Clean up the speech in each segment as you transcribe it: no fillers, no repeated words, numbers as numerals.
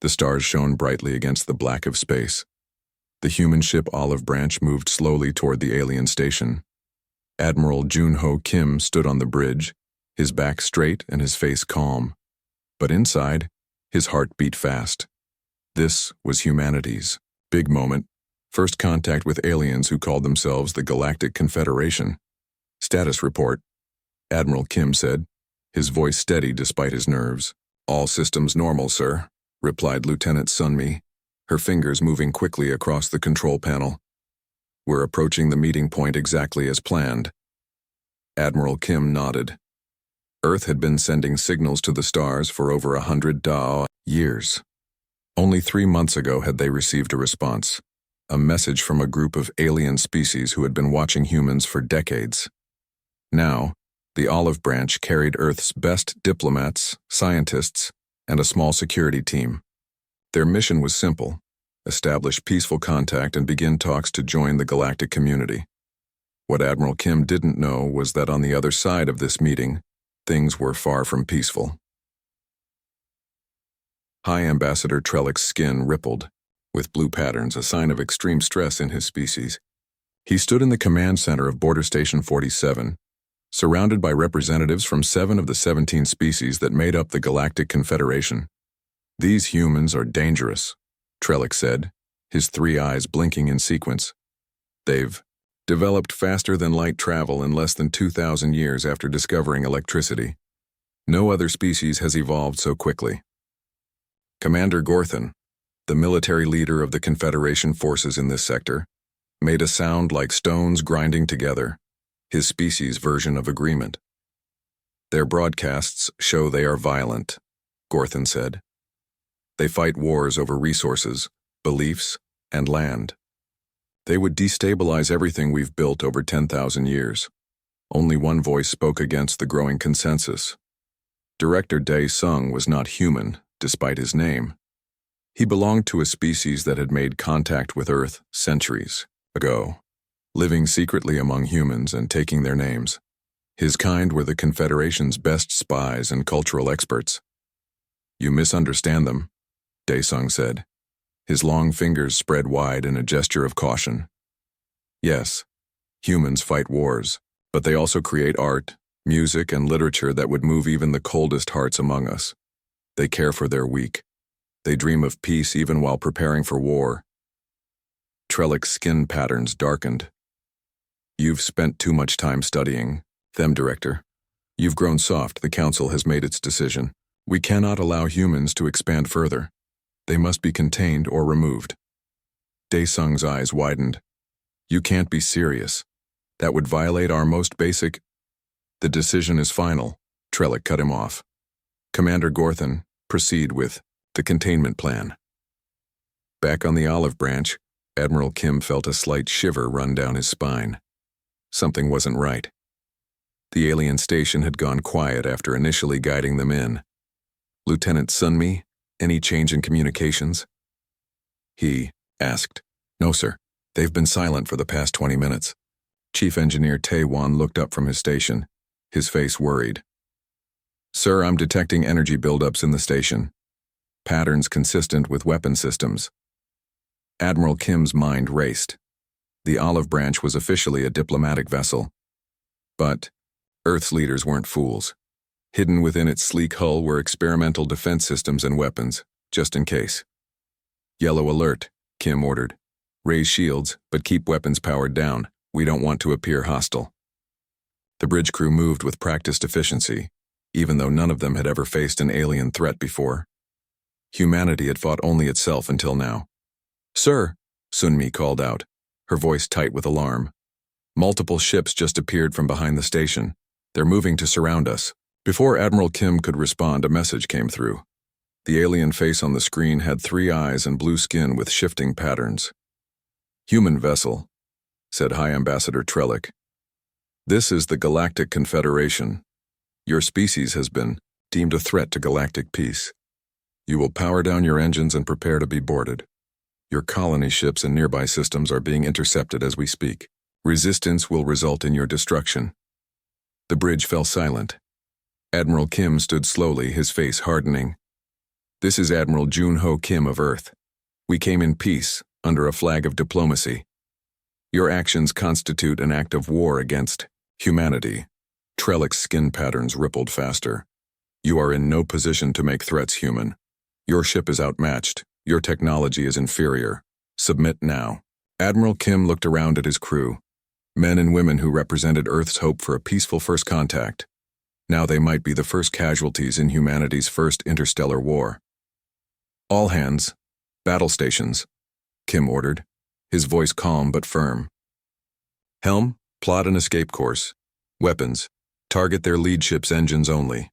The stars shone brightly against the black of space. The human ship Olive Branch moved slowly toward the alien station. Admiral Junho Kim stood on the bridge, his back straight and his face calm. But inside, his heart beat fast. This was humanity's big moment. First contact with aliens who called themselves the Galactic Confederation. Status report, Admiral Kim said, his voice steady despite his nerves. All systems normal, sir, replied Lieutenant Sunmi, her fingers moving quickly across the control panel. We're approaching the meeting point exactly as planned. Admiral Kim nodded. Earth had been sending signals to the stars for over 100 years. Only 3 months ago had they received a response, a message from a group of alien species who had been watching humans for decades. Now, the Olive Branch carried Earth's best diplomats, scientists, and a small security team. Their mission was simple: establish peaceful contact and begin talks to join the galactic community. What Admiral Kim didn't know was that on the other side of this meeting, things were far from peaceful. High Ambassador Trellick's skin rippled, with blue patterns, a sign of extreme stress in his species. He stood in the command center of Border Station 47, surrounded by representatives from 7 of the 17 species that made up the Galactic Confederation. These humans are dangerous, Trellick said, his 3 eyes blinking in sequence. They've developed faster than light travel in less than 2,000 years after discovering electricity. No other species has evolved so quickly. Commander Gorthan, the military leader of the Confederation forces in this sector, made a sound like stones grinding together, his species' version of agreement. Their broadcasts show they are violent, Gorthan said. They fight wars over resources, beliefs, and land. They would destabilize everything we've built over 10,000 years. Only one voice spoke against the growing consensus. Director Dae Sung was not human, despite his name. He belonged to a species that had made contact with Earth centuries ago, living secretly among humans and taking their names. His kind were the Confederation's best spies and cultural experts. You misunderstand them, Dae Sung said. His long fingers spread wide in a gesture of caution. Yes, humans fight wars, but they also create art, music, and literature that would move even the coldest hearts among us. They care for their weak. They dream of peace even while preparing for war. Trellick's skin patterns darkened. You've spent too much time studying them, Director. You've grown soft. The Council has made its decision. We cannot allow humans to expand further. They must be contained or removed. Dae Sung's eyes widened. You can't be serious. That would violate our most basic... The decision is final, Trellick cut him off. Commander Gorthan, proceed with the containment plan. Back on the Olive Branch, Admiral Kim felt a slight shiver run down his spine. Something wasn't right. The alien station had gone quiet after initially guiding them in. Lieutenant Sunmi, any change in communications? He asked. No, sir. They've been silent for the past 20 minutes. Chief Engineer Tae-Wan looked up from his station, his face worried. Sir, I'm detecting energy buildups in the station. Patterns consistent with weapon systems. Admiral Kim's mind raced. The Olive Branch was officially a diplomatic vessel. But Earth's leaders weren't fools. Hidden within its sleek hull were experimental defense systems and weapons, just in case. Yellow alert, Kim ordered. Raise shields, but keep weapons powered down. We don't want to appear hostile. The bridge crew moved with practiced efficiency, even though none of them had ever faced an alien threat before. Humanity had fought only itself until now. Sir, Sunmi called out, her voice tight with alarm. Multiple ships just appeared from behind the station. They're moving to surround us. Before Admiral Kim could respond, a message came through. The alien face on the screen had 3 eyes and blue skin with shifting patterns. Human vessel, said High Ambassador Trellick. This is the Galactic Confederation. Your species has been deemed a threat to galactic peace. You will power down your engines and prepare to be boarded. Your colony ships and nearby systems are being intercepted as we speak. Resistance will result in your destruction. The bridge fell silent. Admiral Kim stood slowly, his face hardening. This is Admiral Jun-Ho Kim of Earth. We came in peace, under a flag of diplomacy. Your actions constitute an act of war against humanity. Trellick's skin patterns rippled faster. You are in no position to make threats human. Your ship is outmatched. Your technology is inferior. Submit now. Admiral Kim looked around at his crew, men and women who represented Earth's hope for a peaceful first contact. Now they might be the first casualties in humanity's first interstellar war. All hands, battle stations, Kim ordered, his voice calm but firm. Helm, plot an escape course. Weapons, target their lead ship's engines only.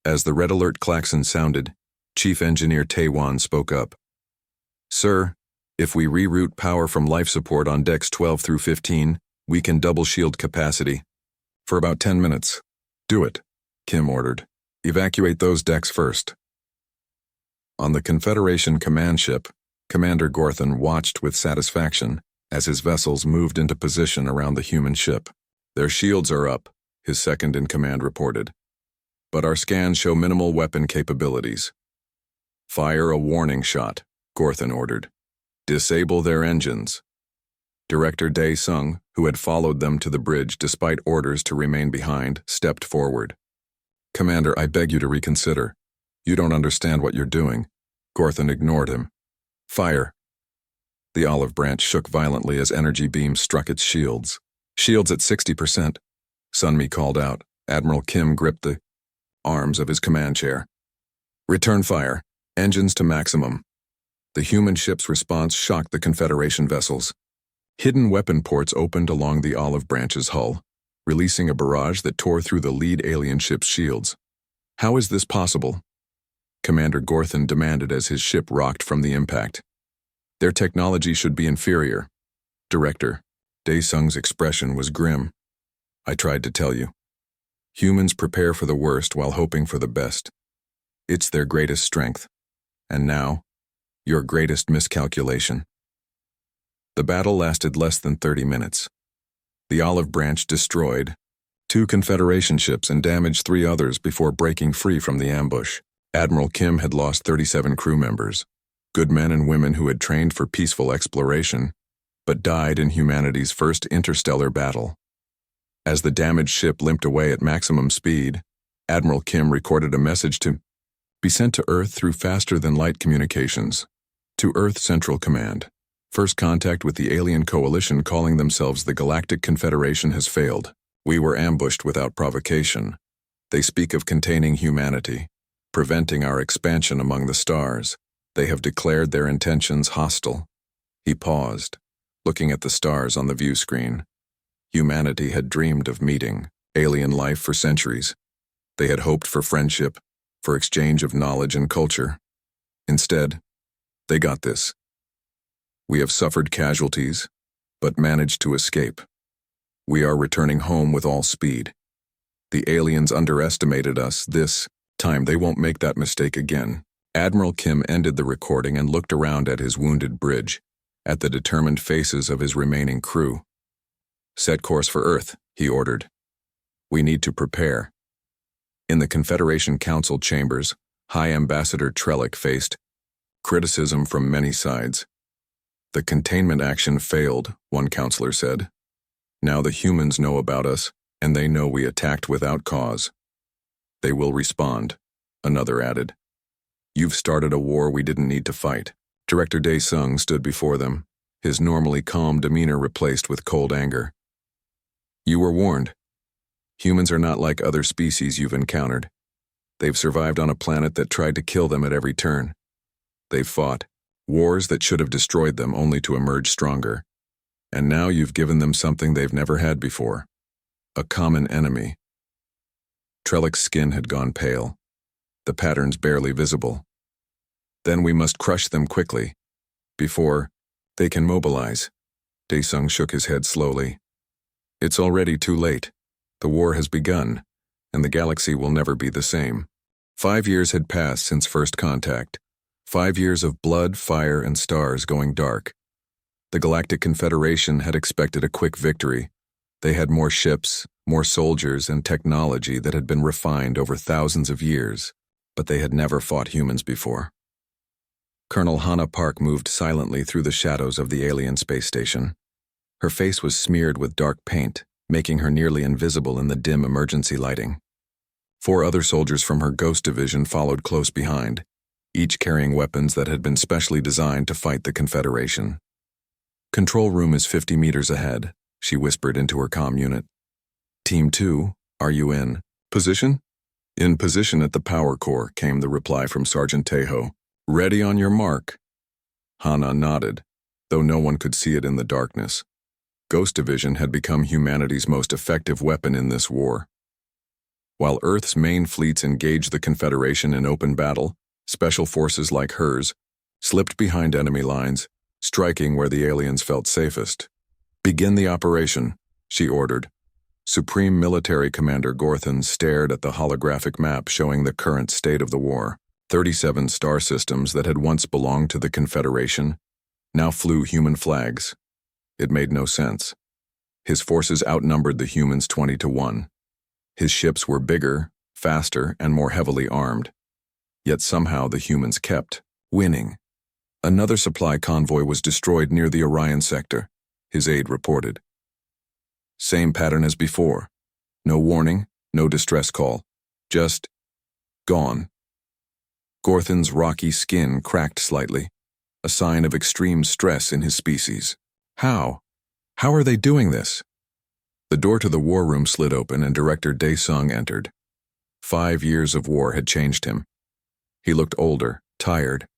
As the red alert klaxon sounded, Chief Engineer Taewon spoke up. Sir, if we reroute power from life support on decks 12 through 15, we can double shield capacity. For about 10 minutes. Do it, Kim ordered. Evacuate those decks first. On the Confederation command ship, Commander Gorthon watched with satisfaction as his vessels moved into position around the human ship. Their shields are up, his second-in-command reported. But our scans show minimal weapon capabilities. Fire a warning shot, Gorthon ordered. Disable their engines. Director Dae-sung, who had followed them to the bridge despite orders to remain behind, stepped forward. Commander, I beg you to reconsider. You don't understand what you're doing. Gorthon ignored him. Fire. The olive branch shook violently as energy beams struck its shields. Shields at 60%. Sunmi called out. Admiral Kim gripped the arms of his command chair. Return fire. Engines to maximum. The human ship's response shocked the Confederation vessels. Hidden weapon ports opened along the olive branch's hull, releasing a barrage that tore through the lead alien ship's shields. How is this possible? Commander Gorthon demanded as his ship rocked from the impact. Their technology should be inferior. Director Dae-sung's expression was grim. I tried to tell you. Humans prepare for the worst while hoping for the best. It's their greatest strength. And now, your greatest miscalculation. The battle lasted less than 30 minutes. The olive branch destroyed 2 Confederation ships and damaged 3 others before breaking free from the ambush. Admiral Kim had lost 37 crew members, good men and women who had trained for peaceful exploration, but died in humanity's first interstellar battle. As the damaged ship limped away at maximum speed, Admiral Kim recorded a message to be sent to Earth through faster-than-light communications. To Earth Central Command. First contact with the alien coalition calling themselves the Galactic Confederation has failed. We were ambushed without provocation. They speak of containing humanity, preventing our expansion among the stars. They have declared their intentions hostile. He paused, looking at the stars on the view screen. Humanity had dreamed of meeting alien life for centuries. They had hoped for friendship, for exchange of knowledge and culture. Instead, they got this. We have suffered casualties, but managed to escape. We are returning home with all speed. The aliens underestimated us this time. They won't make that mistake again. Admiral Kim ended the recording and looked around at his wounded bridge, at the determined faces of his remaining crew. Set course for Earth, he ordered. We need to prepare. In the Confederation Council chambers, High Ambassador Trellick faced criticism from many sides. The containment action failed, one counselor said. Now the humans know about us, and they know we attacked without cause. They will respond, another added. You've started a war we didn't need to fight. Director Dae-sung stood before them, his normally calm demeanor replaced with cold anger. You were warned. Humans are not like other species you've encountered. They've survived on a planet that tried to kill them at every turn. They've fought wars that should have destroyed them only to emerge stronger. And now you've given them something they've never had before. A common enemy. Trellick's skin had gone pale, the patterns barely visible. Then we must crush them quickly, before they can mobilize. Dae-sung shook his head slowly. It's already too late. The war has begun, and the galaxy will never be the same. 5 years had passed since first contact. 5 years of blood, fire, and stars going dark. The Galactic Confederation had expected a quick victory. They had more ships, more soldiers, and technology that had been refined over thousands of years. but they had never fought humans before. Colonel Hannah Park moved silently through the shadows of the alien space station. Her face was smeared with dark paint, making her nearly invisible in the dim emergency lighting. 4 other soldiers from her Ghost Division followed close behind, each carrying weapons that had been specially designed to fight the Confederation. "Control room is 50 meters ahead," she whispered into her comm unit. "Team 2, are you in position?" "In position at the power core," came the reply from Sergeant Tejo. "Ready on your mark." Hannah nodded, though no one could see it in the darkness. Ghost Division had become humanity's most effective weapon in this war. While Earth's main fleets engaged the Confederation in open battle, special forces like hers slipped behind enemy lines, striking where the aliens felt safest. "Begin the operation," she ordered. Supreme Military Commander Gorthon stared at the holographic map showing the current state of the war. 37 star systems that had once belonged to the Confederation now flew human flags. It made no sense. His forces outnumbered the humans 20-1. His ships were bigger, faster, and more heavily armed. Yet somehow the humans kept winning. Another supply convoy was destroyed near the Orion sector, his aide reported. Same pattern as before. No warning, no distress call. Just gone. Gorthon's rocky skin cracked slightly, a sign of extreme stress in his species. How? How are they doing this? The door to the war room slid open and Director Dae-sung entered. 5 years of war had changed him. He looked older, tired.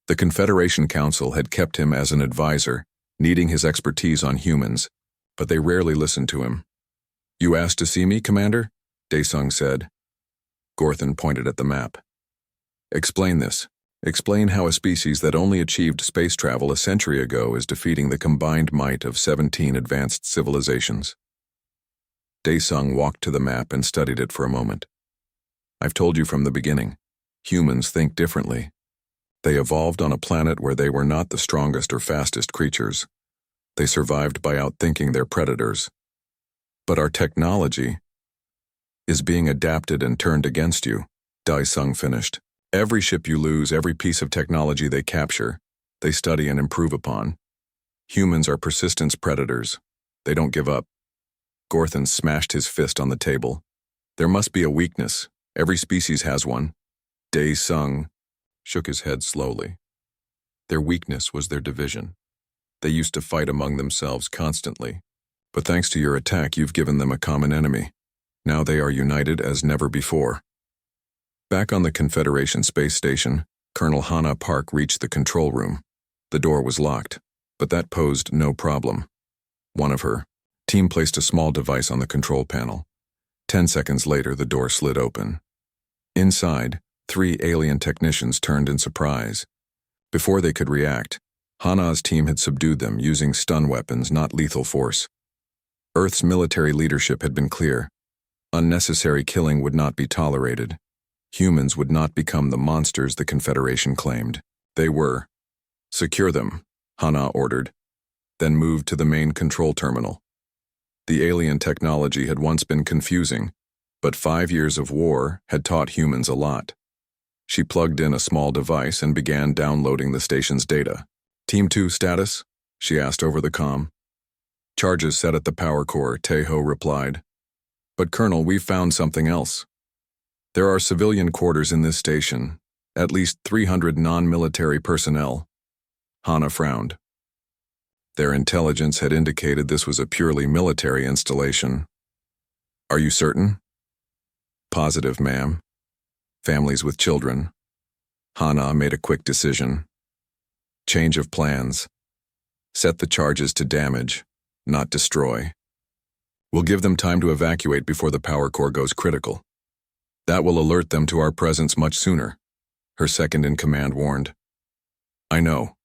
The Confederation Council had kept him as an advisor, needing his expertise on humans, but they rarely listened to him. "You asked to see me, Commander?" Dae-sung said. Gorthon pointed at the map. "Explain this. Explain how a species that only achieved space travel a century ago is defeating the combined might of 17 advanced civilizations." Dae-sung walked to the map and studied it for a moment. "I've told you from the beginning. Humans think differently. They evolved on a planet where they were not the strongest or fastest creatures. They survived by outthinking their predators. But our technology is being adapted and turned against you," Dae-sung finished. "Every ship you lose, every piece of technology they capture, they study and improve upon. Humans are persistence predators. They don't give up." Gorthon smashed his fist on the table. "There must be a weakness. Every species has one." Dae-sung shook his head slowly. "Their weakness was their division. They used to fight among themselves constantly. But thanks to your attack, you've given them a common enemy. Now they are united as never before." Back on the Confederation space station, Colonel Hannah Park reached the control room. The door was locked, but that posed no problem. One of her team placed a small device on the control panel. 10 seconds later, the door slid open. Inside, 3 alien technicians turned in surprise. Before they could react, Hannah's team had subdued them using stun weapons, not lethal force. Earth's military leadership had been clear. Unnecessary killing would not be tolerated. Humans would not become the monsters the Confederation claimed. They were. "Secure them," Hannah ordered, then moved to the main control terminal. The alien technology had once been confusing, but 5 years of war had taught humans a lot. She plugged in a small device and began downloading the station's data. "Team 2 status?" she asked over the comm. "Charges set at the power core," Tejo replied. "But Colonel, we've found something else. There are civilian quarters in this station, at least 300 non-military personnel." Hannah frowned. Their intelligence had indicated this was a purely military installation. "Are you certain?" "Positive, ma'am. Families with children." Hannah made a quick decision. "Change of plans. Set the charges to damage, not destroy. We'll give them time to evacuate before the power core goes critical. That will alert them to our presence much sooner," her second-in-command warned. "I know,"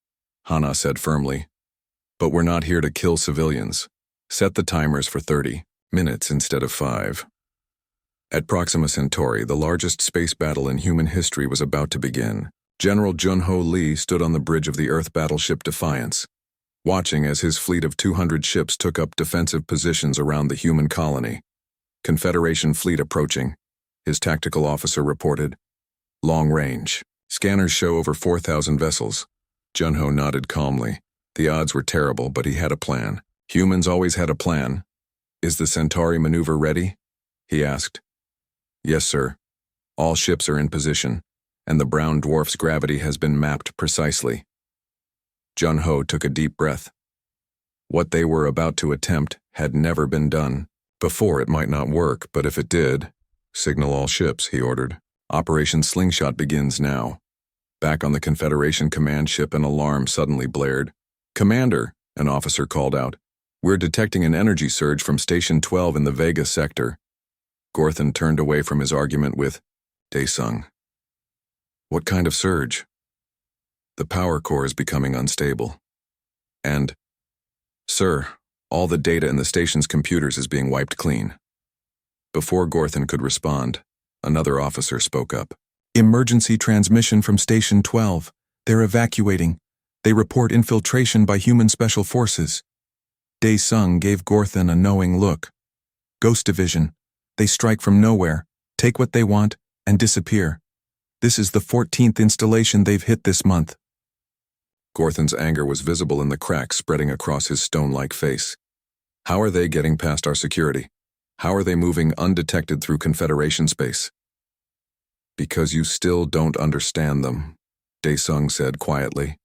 Hannah said firmly. "But we're not here to kill civilians. Set the timers for 30 minutes instead of 5. At Proxima Centauri, the largest space battle in human history was about to begin. General Junho Lee stood on the bridge of the Earth battleship Defiance, watching as his fleet of 200 ships took up defensive positions around the human colony. "Confederation fleet approaching," his tactical officer reported. Long range. Scanners show over 4,000 vessels. Junho nodded calmly. The odds were terrible, but he had a plan. Humans always had a plan. Is the Centauri maneuver ready? He asked. Yes, sir. All ships are in position, and the brown dwarf's gravity has been mapped precisely. Junho took a deep breath. What they were about to attempt had never been done. Before, it might not work, but if it did, signal all ships, he ordered. Operation Slingshot begins now. Back on the Confederation command ship, an alarm suddenly blared. Commander, an officer called out. We're detecting an energy surge from Station 12 in the Vega sector. Gorthon turned away from his argument with Daesung. What kind of surge? The power core is becoming unstable. And, sir, all the data in the station's computers is being wiped clean. Before Gorthon could respond, another officer spoke up. Emergency transmission from Station 12. They're evacuating. They report infiltration by human special forces. Daesung gave Gorthon a knowing look. Ghost Division. They strike from nowhere, take what they want, and disappear. This is the 14th installation they've hit this month. Gorthon's anger was visible in the cracks spreading across his stone-like face. How are they getting past our security? How are they moving undetected through Confederation space? Because you still don't understand them, Daesung said quietly.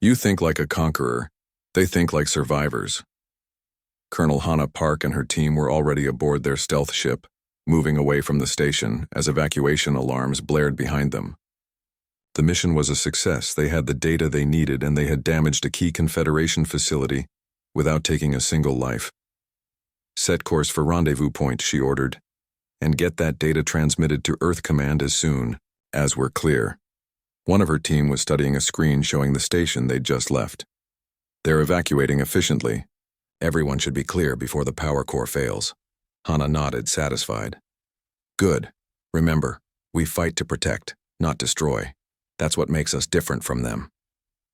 You think like a conqueror. They think like survivors. Colonel Hannah Park and her team were already aboard their stealth ship, moving away from the station as evacuation alarms blared behind them. The mission was a success. They had the data they needed, and they had damaged a key Confederation facility without taking a single life. Set course for rendezvous point, she ordered, and get that data transmitted to Earth Command as soon as we're clear. One of her team was studying a screen showing the station they'd just left. They're evacuating efficiently. Everyone should be clear before the power core fails. Hannah nodded, satisfied. Good. Remember, we fight to protect, not destroy. That's what makes us different from them.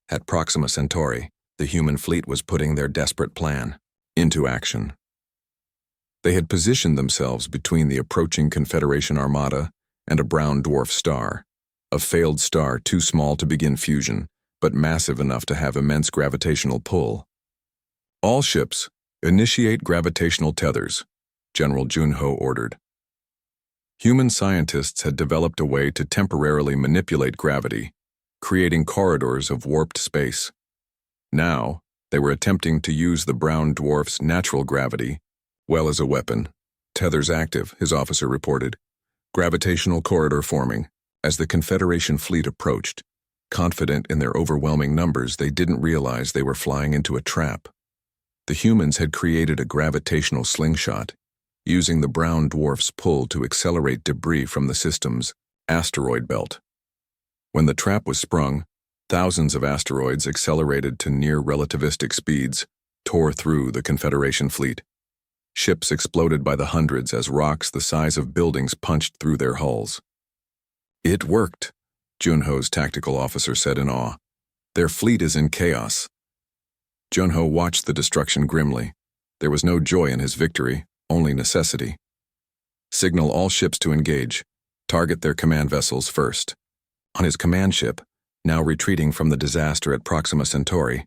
At Proxima Centauri, the human fleet was putting their desperate plan into action. They had positioned themselves between the approaching Confederation armada and a brown dwarf star, a failed star too small to begin fusion, but massive enough to have immense gravitational pull. All ships, initiate gravitational tethers, General Junho ordered. Human scientists had developed a way to temporarily manipulate gravity, creating corridors of warped space. Now, they were attempting to use the brown dwarf's natural gravity well as a weapon. Tethers active, his officer reported. Gravitational corridor forming. As the Confederation fleet approached, confident in their overwhelming numbers, they didn't realize they were flying into a trap. The humans had created a gravitational slingshot, using the brown dwarf's pull to accelerate debris from the system's asteroid belt. When the trap was sprung, thousands of asteroids accelerated to near relativistic speeds, tore through the Confederation fleet. Ships exploded by the hundreds as rocks the size of buildings punched through their hulls. It worked, Junho's tactical officer said in awe. Their fleet is in chaos. Junho watched the destruction grimly. There was no joy in his victory, only necessity. Signal all ships to engage. Target their command vessels first. On his command ship, now retreating from the disaster at Proxima Centauri,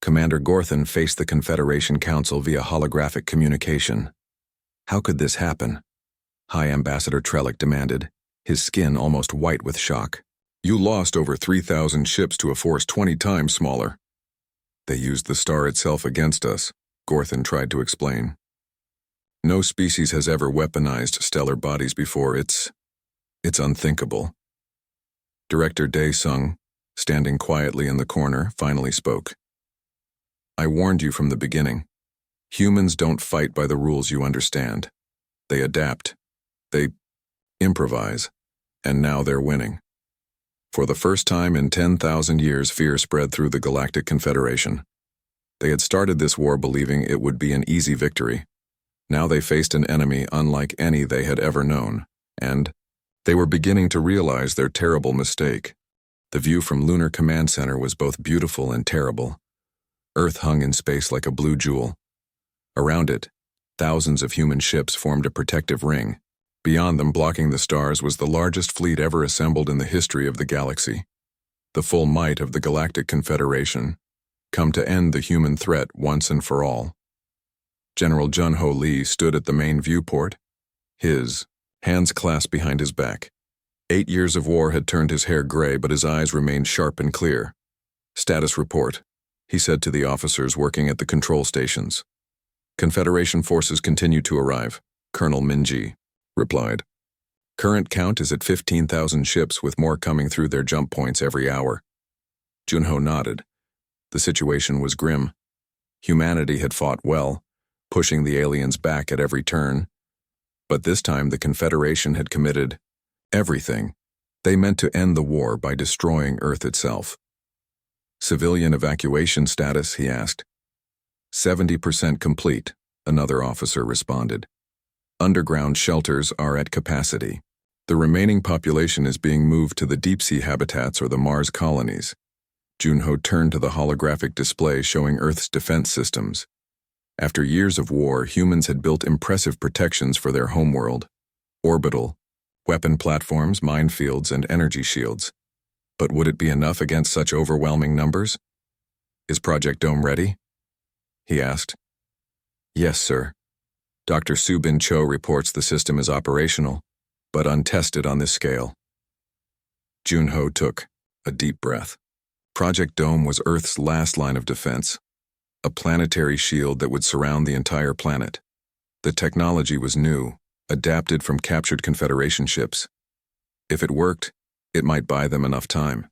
Commander Gorthon faced the Confederation Council via holographic communication. How could this happen? High Ambassador Trellick demanded, his skin almost white with shock. You lost over 3,000 ships to a force 20 times smaller. They used the star itself against us, Gorthon tried to explain. No species has ever weaponized stellar bodies before. It's unthinkable. Director Daesung, standing quietly in the corner, finally spoke. I warned you from the beginning. Humans don't fight by the rules you understand. They adapt. They improvise. And now they're winning. For the first time in 10,000 years, fear spread through the Galactic Confederation. They had started this war believing it would be an easy victory. Now they faced an enemy unlike any they had ever known, and they were beginning to realize their terrible mistake. The view from Lunar Command Center was both beautiful and terrible. Earth hung in space like a blue jewel. Around it, thousands of human ships formed a protective ring, Beyond them, blocking the stars, was the largest fleet ever assembled in the history of the galaxy. The full might of the Galactic Confederation, come to end the human threat once and for all. General Jun-Ho Lee stood at the main viewport, his hands clasped behind his back. 8 years of war had turned his hair gray, but his eyes remained sharp and clear. "Status report," he said to the officers working at the control stations. "Confederation forces continue to arrive," Colonel Minji replied. "Current count is at 15,000 ships, with more coming through their jump points every hour." Jun-Ho nodded. The situation was grim. Humanity had fought well, pushing the aliens back at every turn. But this time the Confederation had committed everything. They meant to end the war by destroying Earth itself. "Civilian evacuation status?" he asked. 70% complete, another officer responded. "Underground shelters are at capacity. The remaining population is being moved to the deep-sea habitats or the Mars colonies." Jun-Ho turned to the holographic display showing Earth's defense systems. After years of war, humans had built impressive protections for their homeworld: orbital, weapon platforms, minefields, and energy shields. But would it be enough against such overwhelming numbers? "Is Project Dome ready?" he asked. "Yes, sir. Dr. Subin Cho reports the system is operational, but untested on this scale." Jun-Ho took a deep breath. Project Dome was Earth's last line of defense, a planetary shield that would surround the entire planet. The technology was new, adapted from captured Confederation ships. If it worked, it might buy them enough time.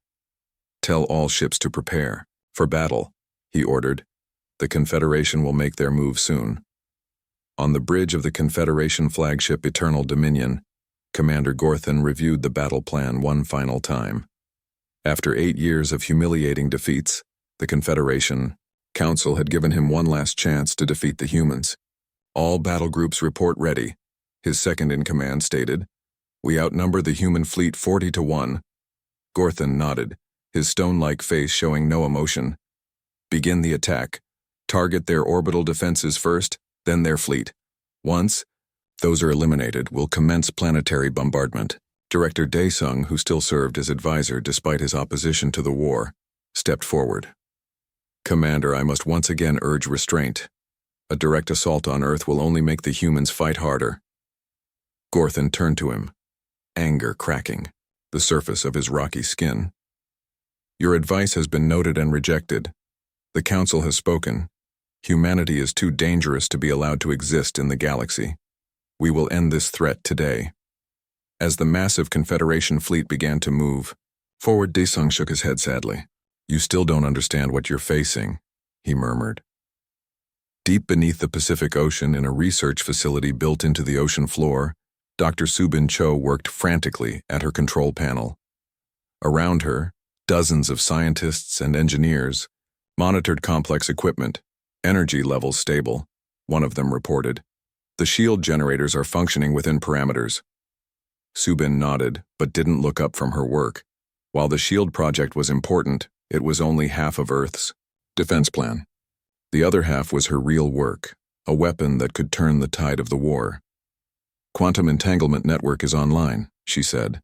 "Tell all ships to prepare for battle," he ordered. "The Confederation will make their move soon." On the bridge of the Confederation flagship Eternal Dominion, Commander Gorthan reviewed the battle plan one final time. After 8 years of humiliating defeats, the Confederation Council had given him one last chance to defeat the humans. "All battle groups report ready," his second-in-command stated. "We outnumber the human fleet 40-1. Gorthan nodded, his stone-like face showing no emotion. "Begin the attack. Target their orbital defenses first, then their fleet. Once those are eliminated, we'll commence planetary bombardment." Director Daesung, who still served as advisor despite his opposition to the war, stepped forward. "Commander, I must once again urge restraint. A direct assault on Earth will only make the humans fight harder." Gorthan turned to him, anger cracking the surface of his rocky skin. "Your advice has been noted and rejected. The Council has spoken. Humanity is too dangerous to be allowed to exist in the galaxy. We will end this threat today." As the massive Confederation fleet began to move forward, Daesung shook his head sadly. "You still don't understand what you're facing," he murmured. Deep beneath the Pacific Ocean, in a research facility built into the ocean floor, Dr. Subin Cho worked frantically at her control panel. Around her, dozens of scientists and engineers monitored complex equipment. "Energy levels stable," one of them reported. "The shield generators are functioning within parameters." Subin nodded, but didn't look up from her work. While the shield project was important, it was only half of Earth's defense plan. The other half was her real work, a weapon that could turn the tide of the war. "Quantum entanglement network is online," she said,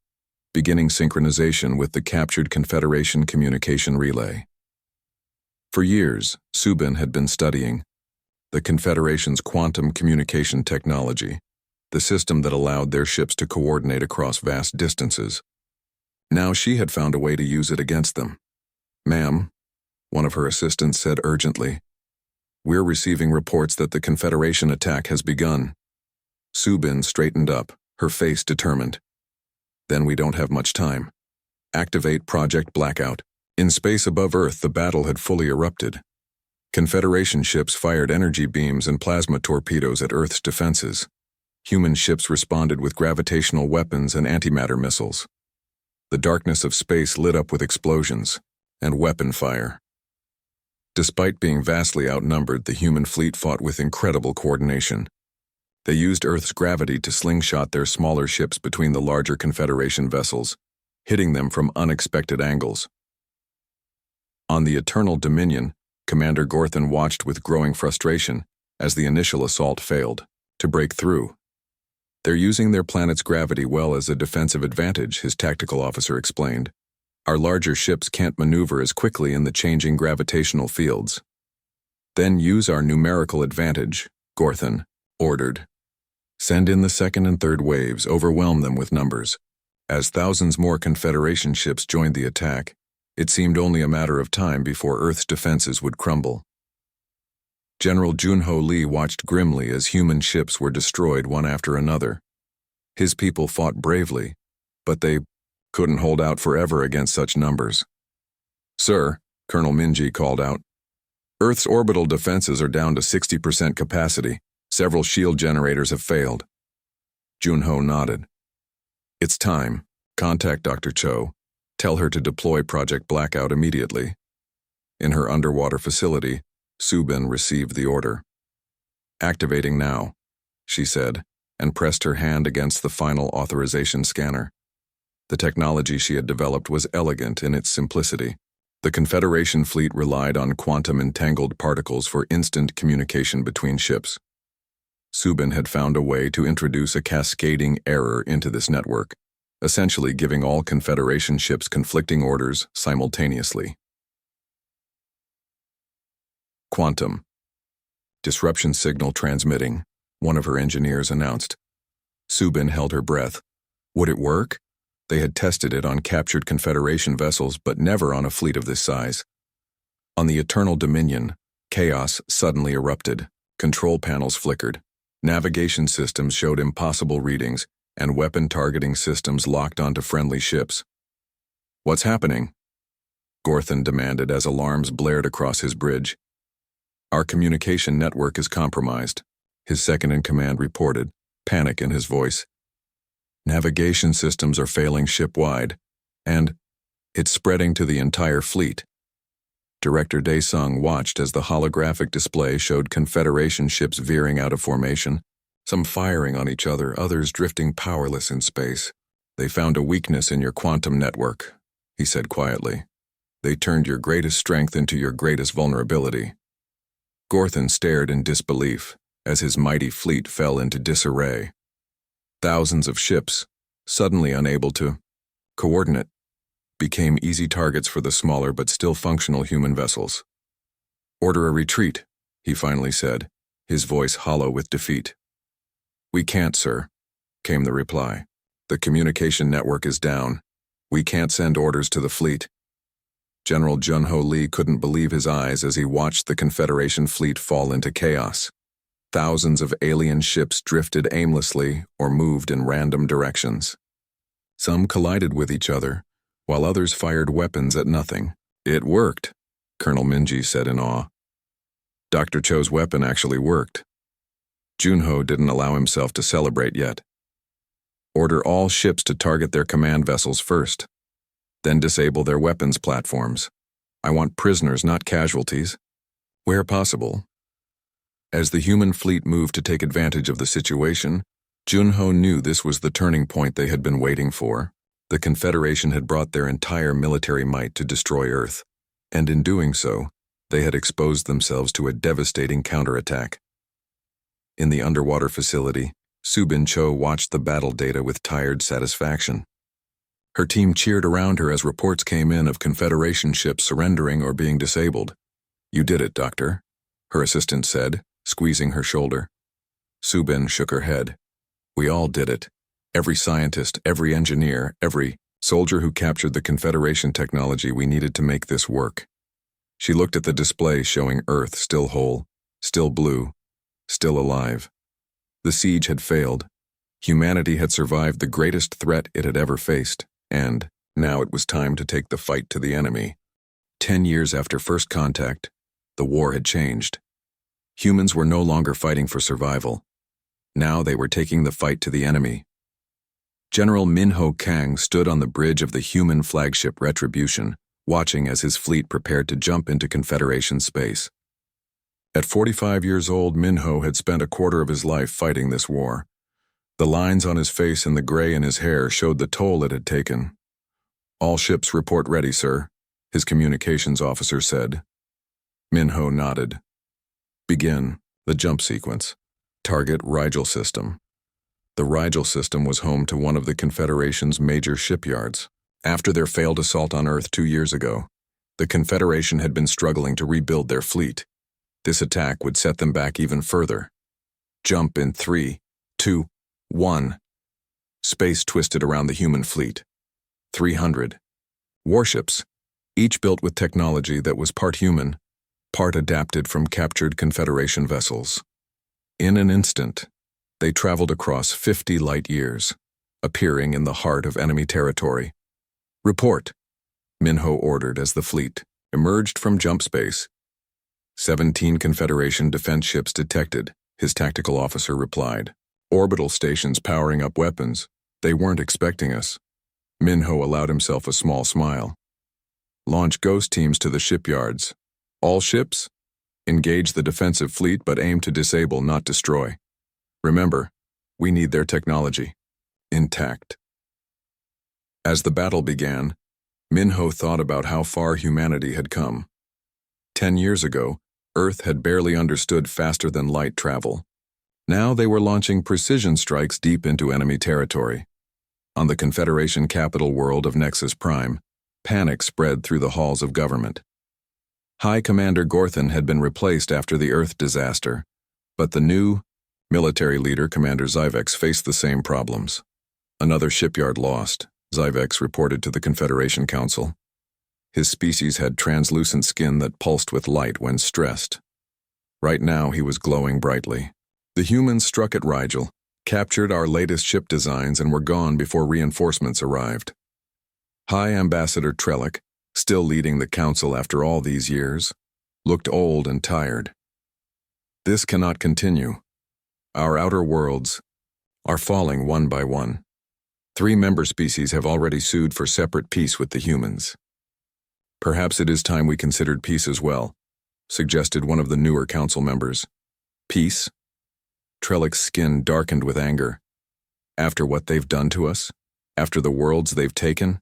beginning synchronization with the captured Confederation communication relay. For years, Subin had been studying the Confederation's quantum communication technology, the system that allowed their ships to coordinate across vast distances. Now she had found a way to use it against them. "Ma'am," one of her assistants said urgently, "we're receiving reports that the Confederation attack has begun." Subin straightened up, her face determined. "Then we don't have much time. Activate Project Blackout." In space above Earth, the battle had fully erupted. Confederation ships fired energy beams and plasma torpedoes at Earth's defenses. Human ships responded with gravitational weapons and antimatter missiles. The darkness of space lit up with explosions and weapon fire. Despite being vastly outnumbered, the human fleet fought with incredible coordination. They used Earth's gravity to slingshot their smaller ships between the larger Confederation vessels, hitting them from unexpected angles. On the Eternal Dominion, Commander Gorthan watched with growing frustration as the initial assault failed to break through. They're using their planet's gravity well as a defensive advantage, his tactical officer explained. Our larger ships can't maneuver as quickly in the changing gravitational fields. Then use our numerical advantage, Gorthon ordered. Send in the second and third waves, overwhelm them with numbers. As thousands more Confederation ships joined the attack, it seemed only a matter of time before Earth's defenses would crumble. General Junho Lee watched grimly as human ships were destroyed one after another. His people fought bravely, but they couldn't hold out forever against such numbers. Sir, Colonel Minji called out, Earth's orbital defenses are down to 60% capacity. Several shield generators have failed. Junho nodded. It's time. Contact Dr. Cho. Tell her to deploy Project Blackout immediately. In her underwater facility, Subin received the order. Activating now, she said, and pressed her hand against the final authorization scanner. The technology she had developed was elegant in its simplicity. The Confederation fleet relied on quantum-entangled particles for instant communication between ships. Subin had found a way to introduce a cascading error into this network, essentially giving all Confederation ships conflicting orders simultaneously. Quantum. Disruption signal transmitting, one of her engineers announced. Subin held her breath. Would it work? They had tested it on captured Confederation vessels, but never on a fleet of this size. On the Eternal Dominion, chaos suddenly erupted. Control panels flickered. Navigation systems showed impossible readings, and weapon targeting systems locked onto friendly ships. What's happening? Gorthon demanded as alarms blared across his bridge. Our communication network is compromised, his second-in-command reported, panic in his voice. Navigation systems are failing ship-wide, and it's spreading to the entire fleet. Director Daesung watched as the holographic display showed Confederation ships veering out of formation, some firing on each other, others drifting powerless in space. They found a weakness in your quantum network, he said quietly. They turned your greatest strength into your greatest vulnerability. Gorthon stared in disbelief as his mighty fleet fell into disarray. Thousands of ships, suddenly unable to coordinate, became easy targets for the smaller but still functional human vessels. Order a retreat, he finally said, his voice hollow with defeat. We can't, sir, came the reply. The communication network is down. We can't send orders to the fleet. General Junho Lee couldn't believe his eyes as he watched the Confederation fleet fall into chaos. Thousands of alien ships drifted aimlessly or moved in random directions. Some collided with each other, while others fired weapons at nothing. It worked, Colonel Minji said in awe. Dr. Cho's weapon actually worked. Junho didn't allow himself to celebrate yet. Order all ships to target their command vessels first. Then disable their weapons platforms. I want prisoners, not casualties. Where possible. As the human fleet moved to take advantage of the situation, Junho knew this was the turning point they had been waiting for. The Confederation had brought their entire military might to destroy Earth, and in doing so, they had exposed themselves to a devastating counterattack. In the underwater facility, Subin Cho watched the battle data with tired satisfaction. Her team cheered around her as reports came in of Confederation ships surrendering or being disabled. You did it, Doctor, her assistant said, squeezing her shoulder. Subin shook her head. We all did it. Every scientist, every engineer, every soldier who captured the Confederation technology we needed to make this work. She looked at the display showing Earth still whole, still blue, still alive. The siege had failed. Humanity had survived the greatest threat it had ever faced, and now it was time to take the fight to the enemy. 10 years after first contact, the war had changed. Humans were no longer fighting for survival. Now they were taking the fight to the enemy. General Minho Kang stood on the bridge of the human flagship Retribution, watching as his fleet prepared to jump into Confederation space. At 45 years old, Minho had spent a quarter of his life fighting this war. The lines on his face and the gray in his hair showed the toll it had taken. All ships report ready, sir, his communications officer said. Minho nodded. Begin the jump sequence. Target Rigel system. The Rigel system was home to one of the Confederation's major shipyards. After their failed assault on Earth 2 years ago, the Confederation had been struggling to rebuild their fleet. This attack would set them back even further. Jump in 3, 2, 1. Space twisted around the human fleet. 300. Warships, each built with technology that was part human, part adapted from captured Confederation vessels. In an instant, they traveled across 50 light years, appearing in the heart of enemy territory. Report, Minho ordered as the fleet emerged from jump space. 17 Confederation defense ships detected, his tactical officer replied. Orbital stations powering up weapons. They weren't expecting us. Minho allowed himself a small smile. Launch ghost teams to the shipyards. All ships? Engage the defensive fleet but aim to disable, not destroy. Remember, we need their technology. Intact. As the battle began, Minho thought about how far humanity had come. 10 years ago, Earth had barely understood faster-than-light travel. Now they were launching precision strikes deep into enemy territory. On the Confederation capital world of Nexus Prime, panic spread through the halls of government. High Commander Gorthon had been replaced after the Earth disaster, but the new military leader, Commander Zyvex, faced the same problems. Another shipyard lost, Zyvex reported to the Confederation Council. His species had translucent skin that pulsed with light when stressed. Right now he was glowing brightly. The humans struck at Rigel, captured our latest ship designs, and were gone before reinforcements arrived. High Ambassador Trellick, still leading the council after all these years, looked old and tired. This cannot continue. Our outer worlds are falling one by one. 3 member species have already sued for separate peace with the humans. Perhaps it is time we considered peace as well, suggested one of the newer council members. Peace? Trellick's skin darkened with anger. After what they've done to us? After the worlds they've taken?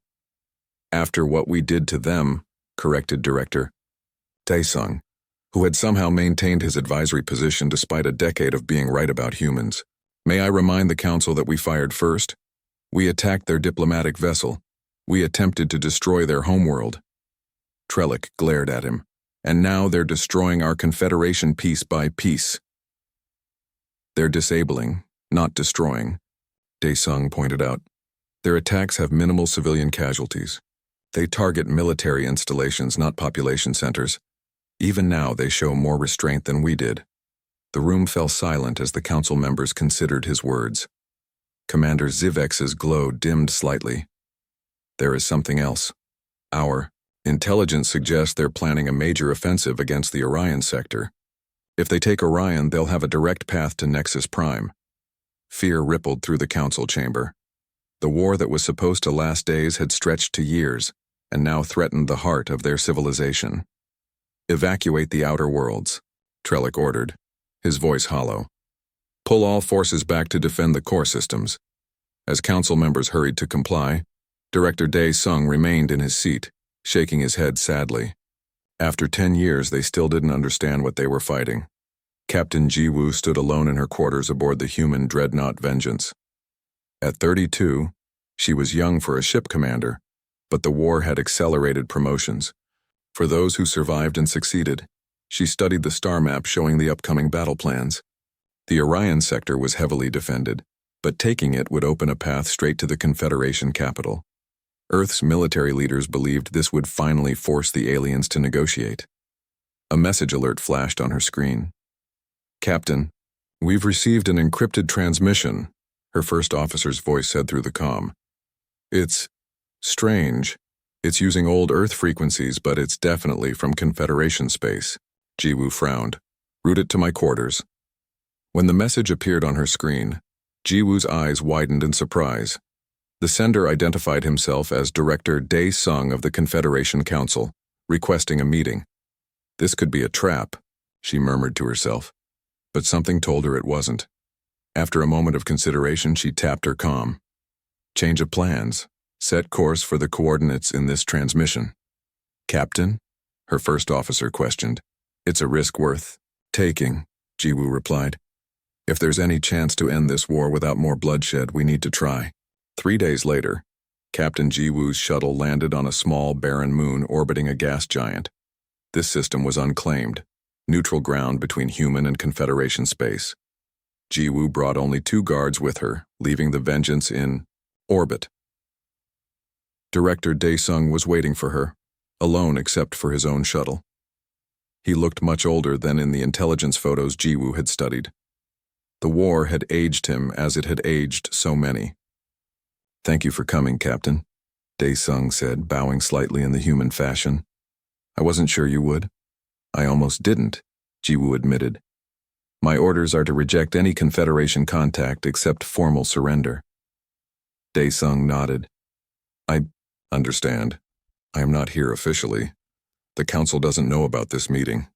After what we did to them, corrected Director Daesung, who had somehow maintained his advisory position despite a decade of being right about humans. May I remind the council that we fired first? We attacked their diplomatic vessel. We attempted to destroy their homeworld. Trellick glared at him. And now they're destroying our Confederation piece by piece. They're disabling, not destroying, Daesung pointed out. Their attacks have minimal civilian casualties. They target military installations, not population centers. Even now, they show more restraint than we did. The room fell silent as the council members considered his words. Commander Zivex's glow dimmed slightly. There is something else. Our intelligence suggests they're planning a major offensive against the Orion sector. If they take Orion, they'll have a direct path to Nexus Prime. Fear rippled through the council chamber. The war that was supposed to last days had stretched to years, and now threatened the heart of their civilization. Evacuate the outer worlds, Trellick ordered, his voice hollow. Pull all forces back to defend the core systems. As council members hurried to comply, Director Daesung remained in his seat, shaking his head sadly. After 10 years, they still didn't understand what they were fighting. Captain Jiwoo stood alone in her quarters aboard the human dreadnought Vengeance. At 32, she was young for a ship commander, but the war had accelerated promotions. For those who survived and succeeded, she studied the star map showing the upcoming battle plans. The Orion sector was heavily defended, but taking it would open a path straight to the Confederation capital. Earth's military leaders believed this would finally force the aliens to negotiate. A message alert flashed on her screen. Captain, we've received an encrypted transmission, her first officer's voice said through the comm. It's strange. It's using old Earth frequencies, but it's definitely from Confederation space. Jiwoo frowned. Route it to my quarters. When the message appeared on her screen, Jiwoo's eyes widened in surprise. The sender identified himself as Director Daesung of the Confederation Council, requesting a meeting. This could be a trap, she murmured to herself, but something told her it wasn't. After a moment of consideration, she tapped her comm. Change of plans. Set course for the coordinates in this transmission. Captain? Her first officer questioned. It's a risk worth taking, Jiwoo replied. If there's any chance to end this war without more bloodshed, we need to try. 3 days later, Captain Jiwoo's shuttle landed on a small, barren moon orbiting a gas giant. This system was unclaimed, neutral ground between human and Confederation space. Jiwoo brought only 2 guards with her, leaving the Vengeance in orbit. Director Dae-sung was waiting for her, alone except for his own shuttle. He looked much older than in the intelligence photos Jiwoo had studied. The war had aged him as it had aged so many. "Thank you for coming, Captain," Dae-sung said, bowing slightly in the human fashion. "I wasn't sure you would." "I almost didn't," Jiwoo admitted. "My orders are to reject any Confederation contact except formal surrender." Dae-sung nodded. "I understand. I am not here officially. The Council doesn't know about this meeting."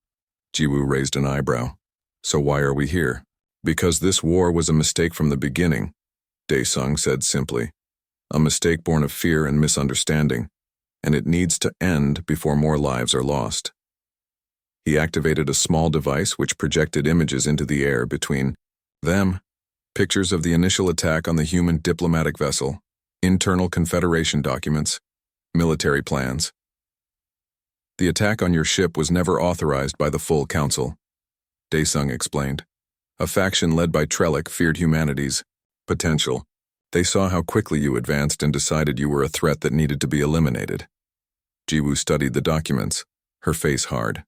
Jiwoo raised an eyebrow. "So why are we here?" "Because this war was a mistake from the beginning," Dae-sung said simply. "A mistake born of fear and misunderstanding, and it needs to end before more lives are lost." He activated a small device which projected images into the air between them, pictures of the initial attack on the human diplomatic vessel, internal Confederation documents, military plans. "The attack on your ship was never authorized by the full Council," Dae-sung explained. "A faction led by Trellick feared humanity's potential. They saw how quickly you advanced and decided you were a threat that needed to be eliminated." Jiwoo studied the documents, her face hard.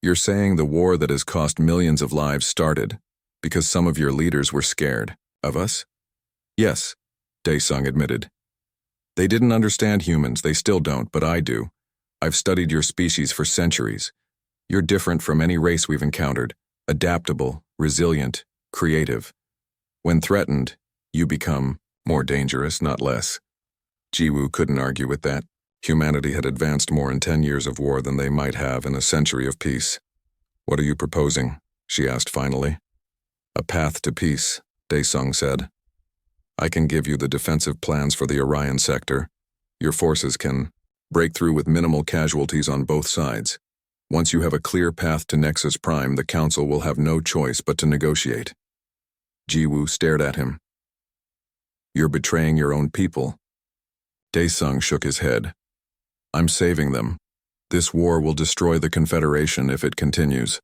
"You're saying the war that has cost millions of lives started because some of your leaders were scared of us?" "Yes," Dae-sung admitted. "They didn't understand humans, they still don't, but I do. I've studied your species for centuries. You're different from any race we've encountered, adaptable, resilient, creative. When threatened, you become more dangerous, not less." Jiwoo couldn't argue with that. Humanity had advanced more in 10 years of war than they might have in a century of peace. "What are you proposing?" she asked finally. "A path to peace," Dae-sung said. "I can give you the defensive plans for the Orion sector. Your forces can break through with minimal casualties on both sides. Once you have a clear path to Nexus Prime, the Council will have no choice but to negotiate." Jiwoo stared at him. "You're betraying your own people." Dae-sung shook his head. "I'm saving them. This war will destroy the Confederation if it continues.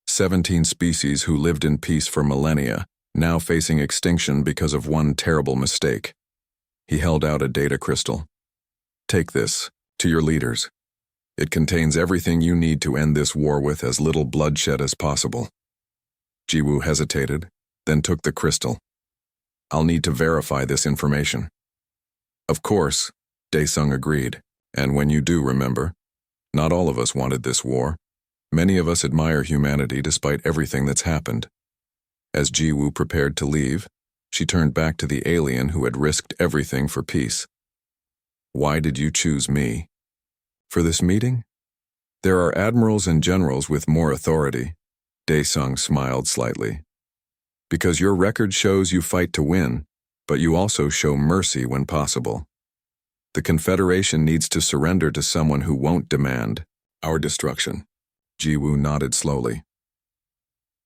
17 species who lived in peace for millennia, now facing extinction because of one terrible mistake." He held out a data crystal. "Take this, to your leaders. It contains everything you need to end this war with as little bloodshed as possible." Jiwoo hesitated, then took the crystal. "I'll need to verify this information." "Of course," Dae-sung agreed. "And when you do, remember, not all of us wanted this war. Many of us admire humanity despite everything that's happened." As Jiwoo prepared to leave, she turned back to the alien who had risked everything for peace. "Why did you choose me?" "For this meeting? There are admirals and generals with more authority." Dae-sung smiled slightly. "Because your record shows you fight to win, but you also show mercy when possible. The Confederation needs to surrender to someone who won't demand our destruction." Jiwoo nodded slowly.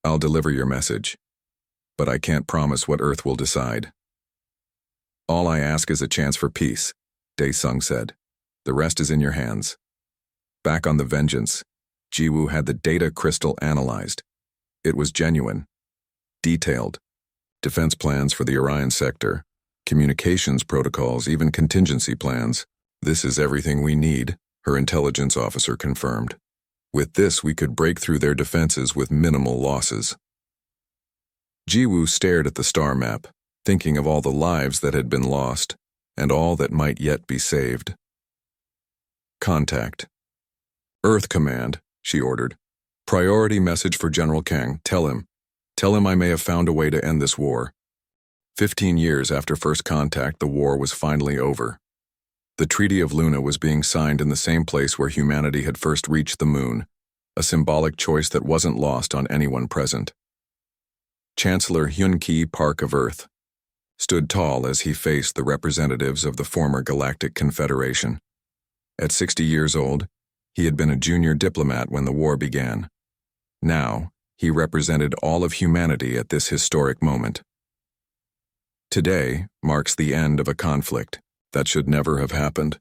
"I'll deliver your message, but I can't promise what Earth will decide." "All I ask is a chance for peace," Dae-sung said. "The rest is in your hands." Back on the Vengeance, Jiwoo had the data crystal analyzed. It was genuine, detailed. Defense plans for the Orion sector, communications protocols, even contingency plans. "This is everything we need," her intelligence officer confirmed. "With this, we could break through their defenses with minimal losses." Jiwoo stared at the star map, thinking of all the lives that had been lost, and all that might yet be saved. "Contact. Earth Command," she ordered. "Priority message for General Kang. Tell him I may have found a way to end this war." 15 years after first contact, the war was finally over. The Treaty of Luna was being signed in the same place where humanity had first reached the moon, a symbolic choice that wasn't lost on anyone present. Chancellor Hyun-ki Park of Earth stood tall as he faced the representatives of the former Galactic Confederation. At 60 years old, he had been a junior diplomat when the war began. Now, He represented all of humanity at this historic moment. Today marks the end of a conflict that should never have happened,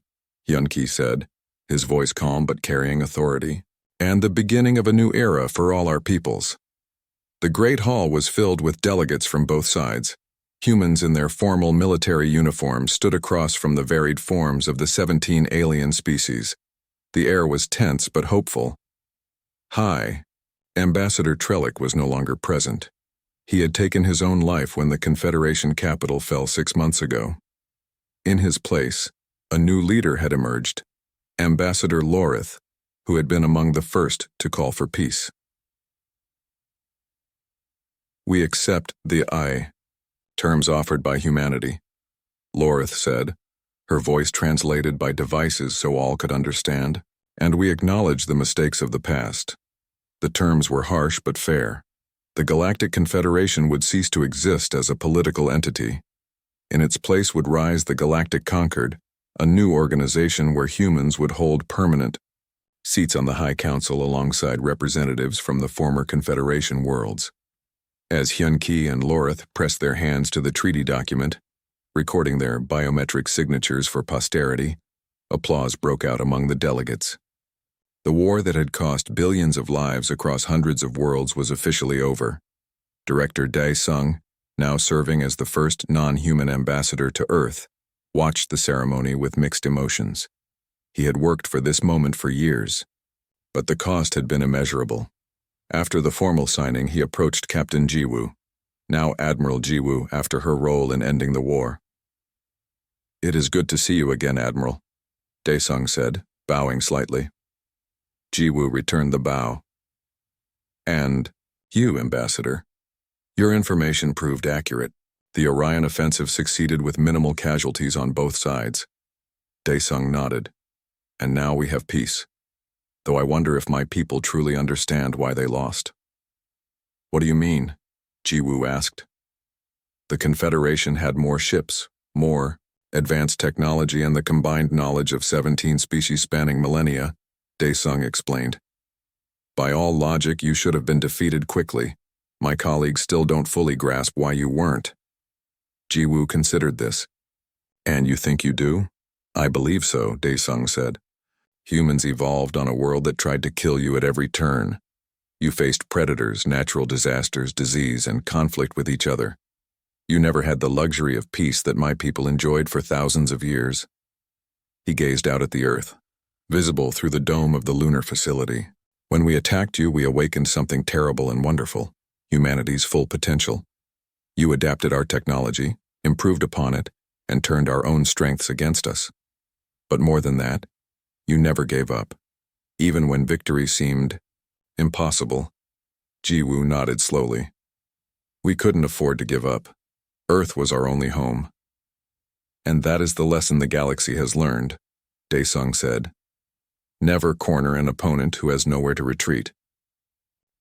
Hyun-Ki said, his voice calm but carrying authority, and the beginning of a new era for all our peoples. The Great Hall was filled with delegates from both sides. Humans in their formal military uniforms stood across from the varied forms of the 17 alien species. The air was tense but hopeful. Hi. Ambassador Trellick was no longer present. He had taken his own life when the Confederation capital fell 6 months ago. In his place, a new leader had emerged, Ambassador Lorith, who had been among the first to call for peace. We accept the terms offered by humanity, Lorith said, her voice translated by devices so all could understand, and we acknowledge the mistakes of the past. The terms were harsh but fair. The Galactic Confederation would cease to exist as a political entity. In its place would rise the Galactic Concord, a new organization where humans would hold permanent seats on the High Council alongside representatives from the former Confederation worlds. As Hyun-Ki and Lorith pressed their hands to the treaty document, recording their biometric signatures for posterity, applause broke out among the delegates. The war that had cost billions of lives across hundreds of worlds was officially over. Director Dae-sung, now serving as the first non-human ambassador to Earth, watched the ceremony with mixed emotions. He had worked for this moment for years, but the cost had been immeasurable. After the formal signing, he approached Captain Jiwoo, now Admiral Jiwoo after her role in ending the war. "It is good to see you again, Admiral," Dae-sung said, bowing slightly. Jiwoo returned the bow. "And you, Ambassador. Your information proved accurate. The Orion offensive succeeded with minimal casualties on both sides." Dae-sung nodded. "And now we have peace. Though I wonder if my people truly understand why they lost." "What do you mean?" Jiwoo asked. "The Confederation had more ships, more advanced technology, and the combined knowledge of 17 species spanning millennia," Dae-sung explained. "By all logic, you should have been defeated quickly. My colleagues still don't fully grasp why you weren't." Jiwoo considered this. "And you think you do?" "I believe so," Dae-sung said. "Humans evolved on a world that tried to kill you at every turn. You faced predators, natural disasters, disease, and conflict with each other. You never had the luxury of peace that my people enjoyed for thousands of years." He gazed out at the Earth, visible through the dome of the lunar facility. "When we attacked you, we awakened something terrible and wonderful, humanity's full potential. You adapted our technology, improved upon it, and turned our own strengths against us. But more than that, you never gave up, even when victory seemed impossible." Jiwoo nodded slowly. "We couldn't afford to give up. Earth was our only home. And that is the lesson the galaxy has learned," Dae-sung said. "Never corner an opponent who has nowhere to retreat."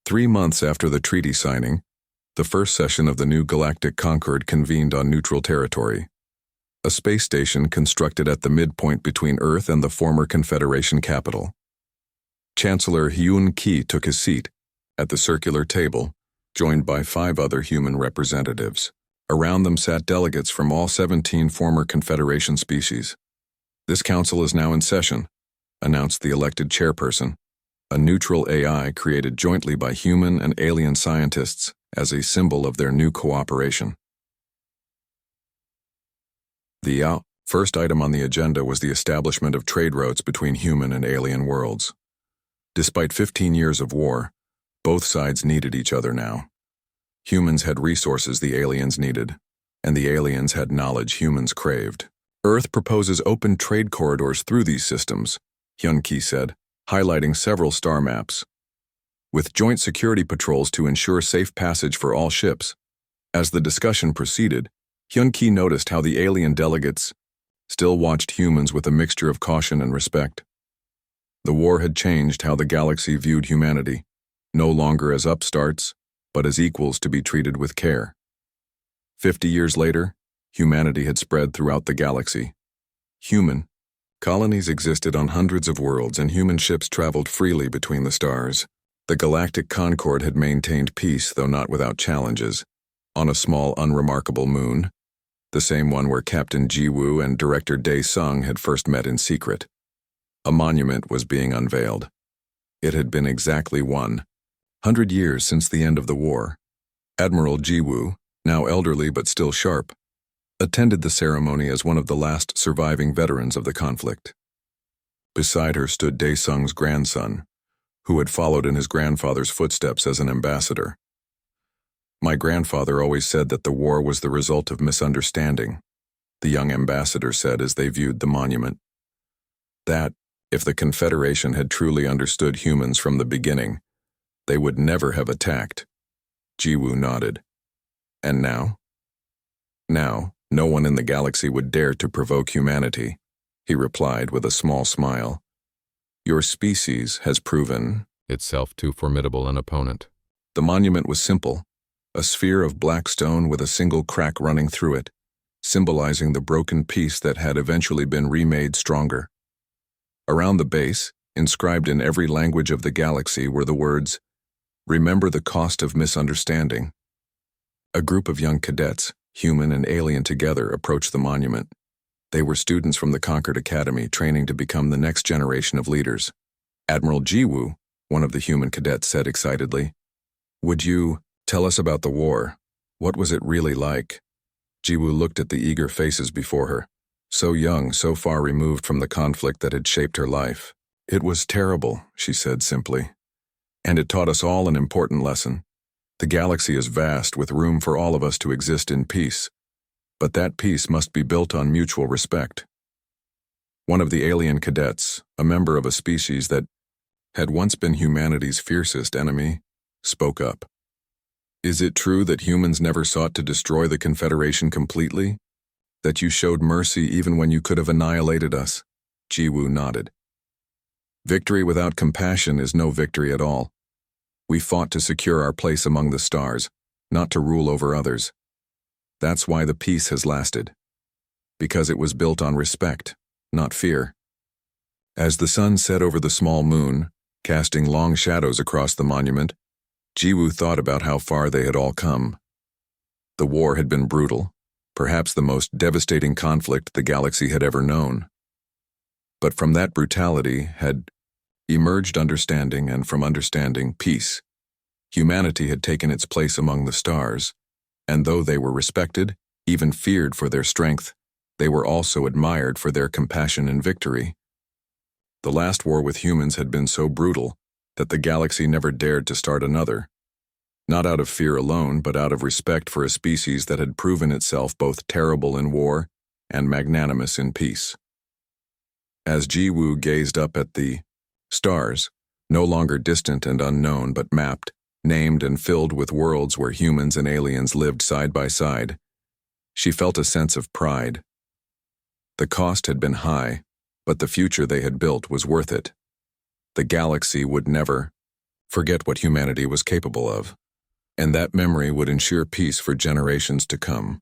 3 months after the treaty signing, the first session of the new Galactic Concord convened on neutral territory, a space station constructed at the midpoint between Earth and the former Confederation capital. Chancellor Hyun-Ki took his seat at the circular table, joined by 5 other human representatives. Around them sat delegates from all 17 former Confederation species. "This council is now in session," announced the elected chairperson, a neutral AI created jointly by human and alien scientists as a symbol of their new cooperation. The first item on the agenda was the establishment of trade routes between human and alien worlds. Despite 15 years of war, both sides needed each other now. Humans had resources the aliens needed, and the aliens had knowledge humans craved. "Earth proposes open trade corridors through these systems," Hyun-Ki said, highlighting several star maps, "with joint security patrols to ensure safe passage for all ships." As the discussion proceeded, Hyun-Ki noticed how the alien delegates still watched humans with a mixture of caution and respect. The war had changed how the galaxy viewed humanity, no longer as upstarts, but as equals to be treated with care. 50 years later, humanity had spread throughout the galaxy. Human colonies existed on hundreds of worlds, and human ships traveled freely between the stars. The Galactic Concord had maintained peace, though not without challenges, on a small, unremarkable moon, the same one where Captain Jiwoo and Director Dae-sung had first met in secret. A monument was being unveiled. It had been exactly 100 years since the end of the war. Admiral Jiwoo, now elderly but still sharp, attended the ceremony as one of the last surviving veterans of the conflict. Beside her stood Dae-sung's grandson, who had followed in his grandfather's footsteps as an ambassador. "My grandfather always said that the war was the result of misunderstanding," the young ambassador said as they viewed the monument. "That, if the Confederation had truly understood humans from the beginning, they would never have attacked." Jiwoo nodded. "And now?" "Now, no one in the galaxy would dare to provoke humanity," he replied with a small smile. "Your species has proven itself too formidable an opponent." The monument was simple, a sphere of black stone with a single crack running through it, symbolizing the broken piece that had eventually been remade stronger. Around the base, inscribed in every language of the galaxy, were the words, "Remember the cost of misunderstanding." A group of young cadets, human and alien together, approached the monument. They were students from the Concord Academy, training to become the next generation of leaders. "Admiral Jiwoo," one of the human cadets said excitedly, "would you tell us about the war? What was it really like?" Jiwoo looked at the eager faces before her, so young, so far removed from the conflict that had shaped her life. "It was terrible," she said simply. "And it taught us all an important lesson. The galaxy is vast, with room for all of us to exist in peace. But that peace must be built on mutual respect." One of the alien cadets, a member of a species that had once been humanity's fiercest enemy, spoke up. "Is it true that humans never sought to destroy the Confederation completely? That you showed mercy even when you could have annihilated us?" Jiwoo nodded. "Victory without compassion is no victory at all. We fought to secure our place among the stars, not to rule over others. That's why the peace has lasted. Because it was built on respect, not fear." As the sun set over the small moon, casting long shadows across the monument, Jiwoo thought about how far they had all come. The war had been brutal, perhaps the most devastating conflict the galaxy had ever known. But from that brutality had emerged understanding, and from understanding, peace. Humanity had taken its place among the stars, and though they were respected, even feared for their strength, they were also admired for their compassion and victory. The last war with humans had been so brutal that the galaxy never dared to start another, not out of fear alone, but out of respect for a species that had proven itself both terrible in war and magnanimous in peace. As Jiwoo gazed up at the stars, no longer distant and unknown, but mapped, named, and filled with worlds where humans and aliens lived side by side, she felt a sense of pride. The cost had been high, but the future they had built was worth it. The galaxy would never forget what humanity was capable of, and that memory would ensure peace for generations to come.